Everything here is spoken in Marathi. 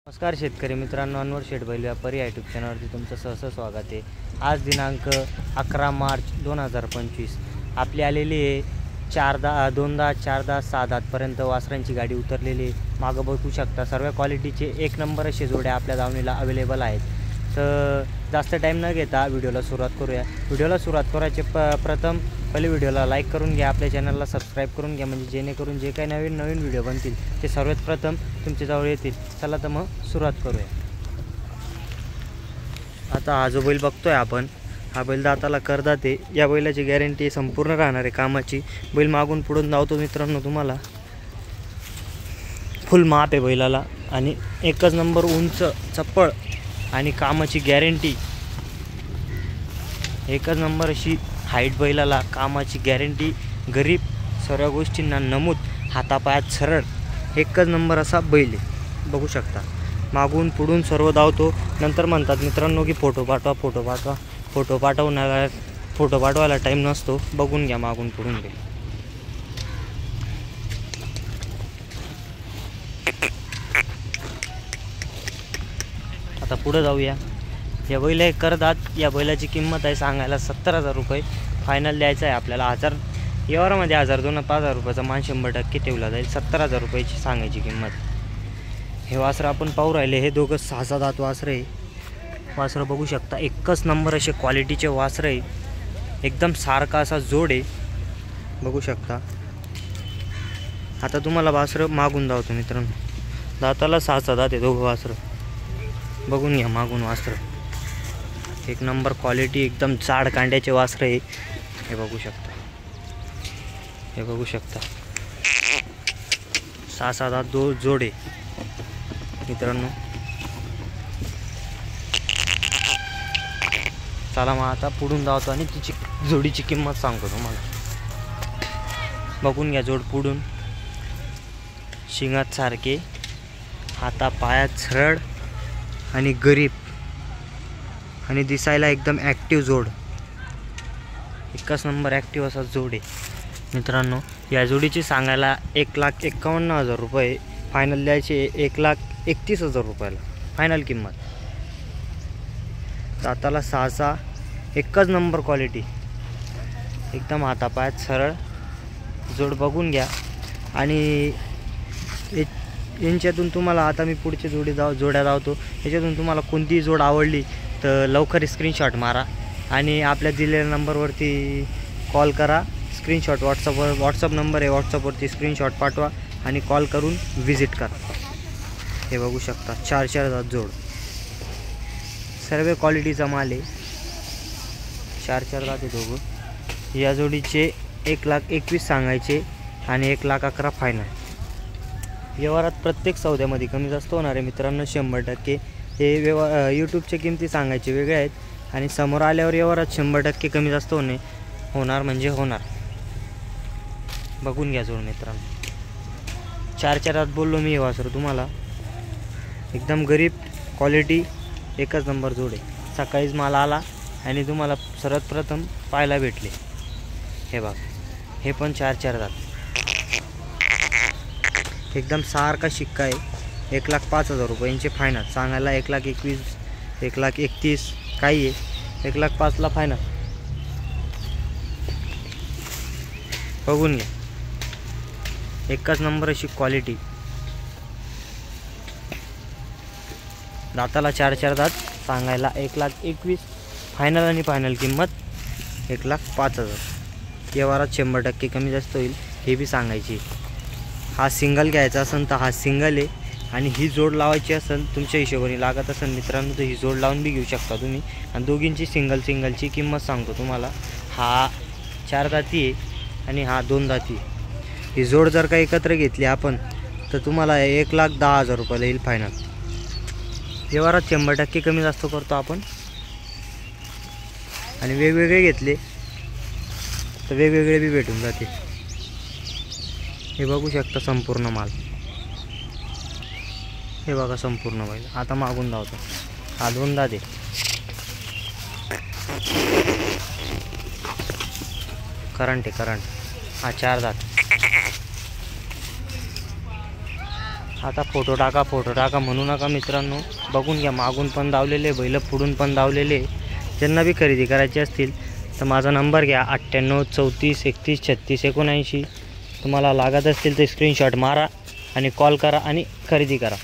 नमस्कार शेतकरी मित्रांनो, अनवर शेठ बैल व्यापारी यूट्यूब चॅनलवरती तुमचं सहर्ष स्वागत आहे। आज दिनांक 11 मार्च 2025 आपली आलेली आहे 2 दात 4 दात 6 दातपर्यंत वासरांची गाडी उतरलेली आहे। मागं बघू शकता सर्व क्वालिटीचे एक नंबर असे जोड्या आपल्या दावणीला अवेलेबल आहेत। तर जास्त टाईम न घेता व्हिडिओला सुरुवात करूया। व्हिडिओला सुरुवात करायचे प्रथम पहिले व्हिडिओला लाईक करून घ्या, आपल्या चॅनलला सबस्क्राईब करून घ्या, म्हणजे जेणेकरून जे काही नवीन व्हिडिओ बनतील ते सर्वात प्रथम तुमच्याजवळ येतील। चला तर मग सुरुवात करूया। आता हा जो बैल बघतोय आपण, हा बैल दाताला करदात आहे। या बैलाची गॅरंटी संपूर्ण राहणार आहे कामाची। बैल मागून पुढून धावतो मित्रांनो, तुम्हाला फुल माप आहे बैलाला आणि एकच नंबर उंच चप्पळ आणि कामाची गॅरंटी। एकच नंबर अशी हाईट बैलाला, कामाची गॅरंटी, गरीब सर्व गोष्टींना नमूद, हातापायात सरळ, एकच नंबर असा बैल आहे। बघू शकता मागून पुढून सर्व धावतो। नंतर म्हणतात मित्रांनो की फोटो पाठवायला टाईम नसतो। बघून घ्या मागून पुढून बैल। आता पुढे जाऊया। या बैल आहे करदात। या बैलाची किंमत आहे सांगायला 70,000 रुपये। फायनल द्यायचं आहे आपल्याला 1000 व्यवहारामध्ये 1000 2 5,000 रुपयाचा मान 100% ठेवला जाईल। 70,000 रुपयाची सांगायची किंमत। हे वासरं आपण पाहू राहिले, हे दोघं 6 दात वासरं आहे। वासरं बघू शकता एकच नंबर असे क्वालिटीचे वासरं आहे, एकदम सारखा असा जोड आहे। बघू शकता। आता तुम्हाला वासरं मागून धावतो मित्रांनो, दाताला 6 दात आहे दोघं वासरं। बघून घ्या मागून वासरं, एक नंबर क्वालिटी, एकदम जाड कांड्याचे वासरं आहे। हे बघू शकता, हे बघू शकता 6 दात जोडे मित्रांनो। चला मग आता पुढून धावतो आणि तिची जोडीची किंमत सांगतो तुम्हाला। बघून घ्या जोड पुढून, शिंगात सारखे, हातापायात सरळ आणि गरीब आणि दिसायला एकदम ॲक्टिव्ह जोड, एकच नंबर ॲक्टिव्ह असा जोड आहे मित्रांनो। या जोडीची सांगायला 1,51,000 रुपये। फायनल द्यायचे 1,31,000 रुपयाला फायनल किंमत। दाताला 6 एकच नंबर क्वालिटी, एकदम हातापायात सरळ जोड। बघून घ्या आणि यांच्यातून तुम्हाला, आता मी पुढचे जोड्या धावतो, याच्यातून तुम्हाला कोणतीही जोड आवडली तर लवकर स्क्रीनशॉट मारा आणि आपल्या दिलेल्या नंबरवरती कॉल करा। स्क्रीनशॉट व्हॉट्सअप नंबर आहे, व्हॉट्सअपवरती स्क्रीनशॉट पाठवा आणि कॉल करून व्हिजिट करा। हे बघू शकता 4 दात जोड, सर्व क्वालिटीचा माल आहे। 4 दात आहे दोघं। या जोडीचे 1,21,000 सांगायचे आणि 1,11,000 फायनल। व्यवहारात प्रत्येक सौद्यामध्ये कमी जास्त होणार आहे मित्रांनो 100%। हे यूट्यूबच्या किमती सांगायचे वेगळे आहेत आणि समोर आल्यावर व्यवहारात 100% कमी जास्त होणार म्हणजे होणार। बघून घ्या जोड मित्रांनो। 4 दात बोललो मी, हे वासरू तुम्हाला एकदम गरीब क्वालिटी, एकच नंबर जोड आहे। सकाळीच माल आला आणि तुम्हाला सर्वात प्रथम पाहायला भेटले। हे बघ, हे पण 4 दात, एकदम सारखा शिक्का आहे। 1,05,000 रुपयांचे फायनल सांगायला 1,21,000 1,31,000 काही आहे, 1,05,000ला फायनल। बघून घ्या एकच नंबर अशी क्वालिटी। दाताला 4 दात सांगायला 1,21,000 फायनल आणि फायनल किंमत 1,05,000। व्यवहारात 100% कमी जास्त होईल हे बी सांगायची। हा सिंगल घ्यायचा असेल तर हा सिंगल आहे आणि ही जोड लावायची असेल तुमच्या हिशोबाने लागत असेल मित्रांनो तर ही जोड लावून बी घेऊ शकता तुम्ही। आणि दोघींची सिंगलची किंमत सांगतो तुम्हाला। हा 4 दाती आहे आणि हा 2 दाती आहे। ही जोड जर का एकत्र घेतली आपण तर तुम्हाला 1,10,000 रुपयाला येईल फायनल। व्यवहारात 100% कमी जास्त करतो आपण आणि वेगवेगळे घेतले तर वेगवेगळे बी भेटून जाते। हे बघू शकता संपूर्ण माल, हे बघा संपूर्ण बैल। आता मागून धावतो, हा 2 दात आहे, करंट, हा 4 दात। आता फोटो टाका म्हणू नका मित्रांनो, बघून घ्या. मागून पण धावलेले बैल, पुढून पण धावलेले. ज्यांना बी खरेदी करायची असतील तर माझा नंबर घ्या 98 34 31 36 79. तुम्हाला लागत असतील तर स्क्रीनशॉट मारा आणि कॉल करा आणि खरेदी करा.